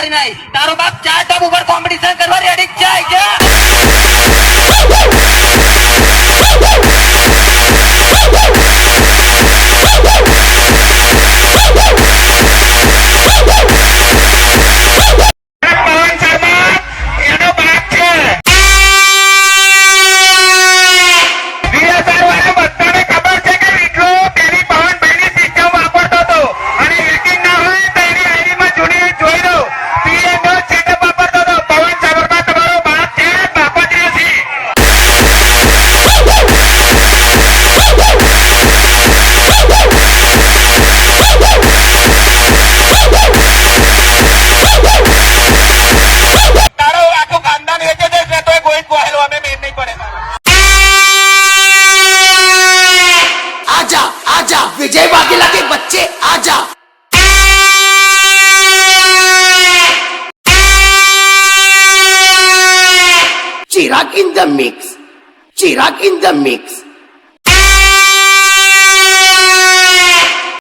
મારી નહીં. તારો બાપ 4 ટપ ઉપર કોમ્પિટિશન કરવા રેડી જાય છે. विजय वाघेला के बच्चे आजा। Chirag in the mix, Chirag in the mix.